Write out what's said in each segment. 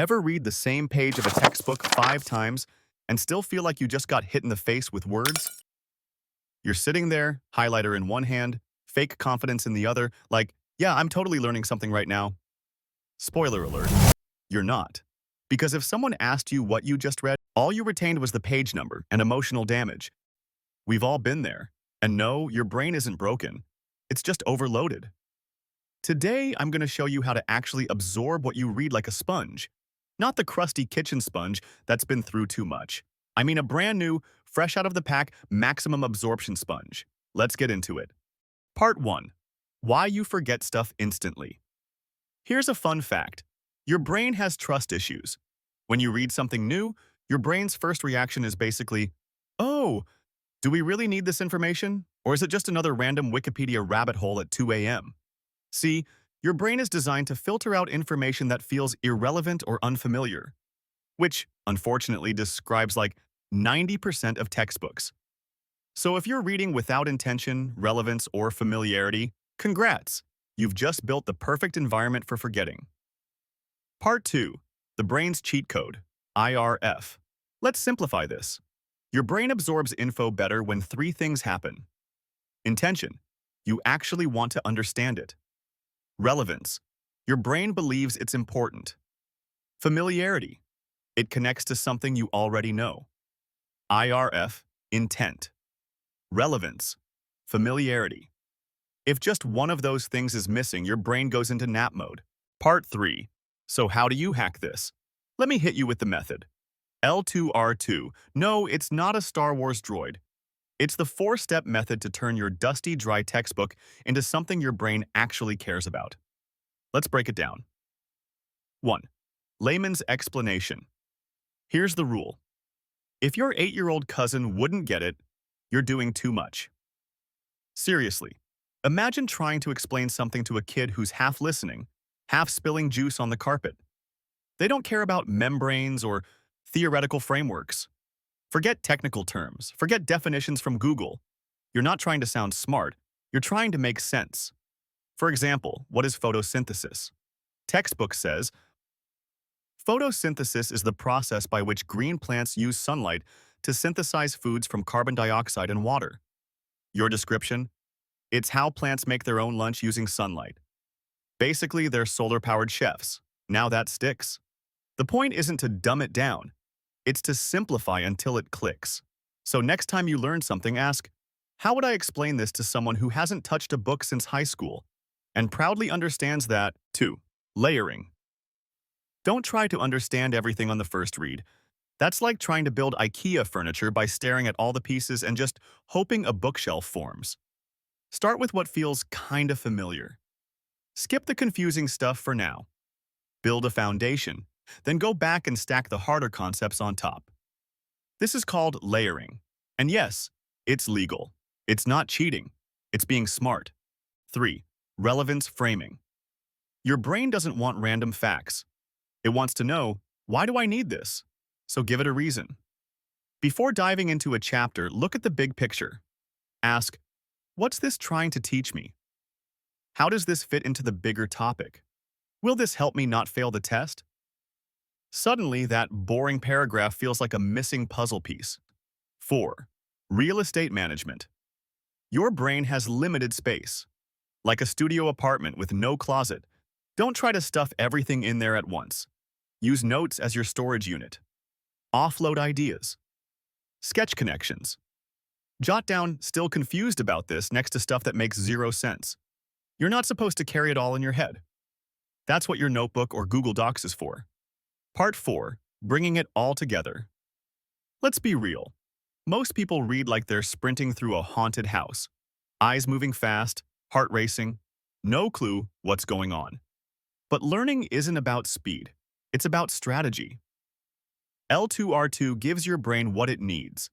Ever read the same page of a textbook 5 times and still feel like you just got hit in the face with words? You're sitting there, highlighter in one hand, fake confidence in the other, like, yeah, I'm totally learning something right now. Spoiler alert, you're not. Because if someone asked you what you just read, all you retained was the page number and emotional damage. We've all been there. And no, your brain isn't broken. It's just overloaded. Today, I'm going to show you how to actually absorb what you read like a sponge. Not the crusty kitchen sponge that's been through too much. I mean a brand new, fresh out of the pack, maximum absorption sponge. Let's get into it. Part 1. Why you forget stuff instantly. Here's a fun fact. Your brain has trust issues. When you read something new, your brain's first reaction is basically, oh, do we really need this information? Or is it just another random Wikipedia rabbit hole at 2 a.m.? See, your brain is designed to filter out information that feels irrelevant or unfamiliar, which, unfortunately, describes like 90% of textbooks. So if you're reading without intention, relevance, or familiarity, congrats! You've just built the perfect environment for forgetting. Part 2. The brain's cheat code, I.R.F. Let's simplify this. Your brain absorbs info better when 3 things happen. Intention. You actually want to understand it. Relevance. Your brain believes it's important. Familiarity. It connects to something you already know. I.R.F. Intent. Relevance. Familiarity. If just one of those things is missing, your brain goes into nap mode. Part 3. So how do you hack this? Let me hit you with the method. L2R2. No, it's not a Star Wars droid. It's the 4-step method to turn your dusty, dry textbook into something your brain actually cares about. Let's break it down. 1. Layman's explanation. Here's the rule. If your 8-year-old cousin wouldn't get it, you're doing too much. Seriously, imagine trying to explain something to a kid who's half listening, half spilling juice on the carpet. They don't care about membranes or theoretical frameworks. Forget technical terms. Forget definitions from Google. You're not trying to sound smart. You're trying to make sense. For example, what is photosynthesis? Textbook says, photosynthesis is the process by which green plants use sunlight to synthesize foods from carbon dioxide and water. Your description? It's how plants make their own lunch using sunlight. Basically, they're solar-powered chefs. Now that sticks. The point isn't to dumb it down. It's to simplify until it clicks. So next time you learn something, ask, how would I explain this to someone who hasn't touched a book since high school and proudly understands that? 2. Layering. Don't try to understand everything on the first read. That's like trying to build IKEA furniture by staring at all the pieces and just hoping a bookshelf forms. Start with what feels kinda familiar. Skip the confusing stuff for now. Build a foundation, then go back and stack the harder concepts on top. This is called layering. And yes, it's legal. It's not cheating. It's being smart. 3. Relevance framing. Your brain doesn't want random facts. It wants to know, why do I need this? So give it a reason. Before diving into a chapter, look at the big picture. Ask, what's this trying to teach me? How does this fit into the bigger topic? Will this help me not fail the test? Suddenly, that boring paragraph feels like a missing puzzle piece. 4. Real estate management. Your brain has limited space. Like a studio apartment with no closet. Don't try to stuff everything in there at once. Use notes as your storage unit. Offload ideas. Sketch connections. Jot down "still confused about this" next to stuff that makes 0 sense. You're not supposed to carry it all in your head. That's what your notebook or Google Docs is for. Part 4. Bringing it all together. Let's be real. Most people read like they're sprinting through a haunted house. Eyes moving fast, heart racing, no clue what's going on. But learning isn't about speed. It's about strategy. L2R2 gives your brain what it needs.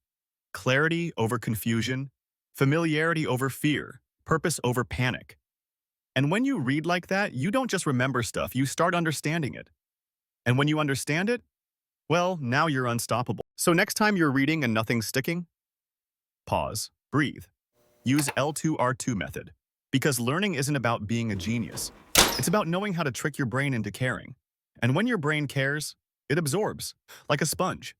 Clarity over confusion, familiarity over fear, purpose over panic. And when you read like that, you don't just remember stuff, you start understanding it. And when you understand it, well, now you're unstoppable. So next time you're reading and nothing's sticking, pause, breathe. Use L2R2 method. Because learning isn't about being a genius. It's about knowing how to trick your brain into caring. And when your brain cares, it absorbs, like a sponge.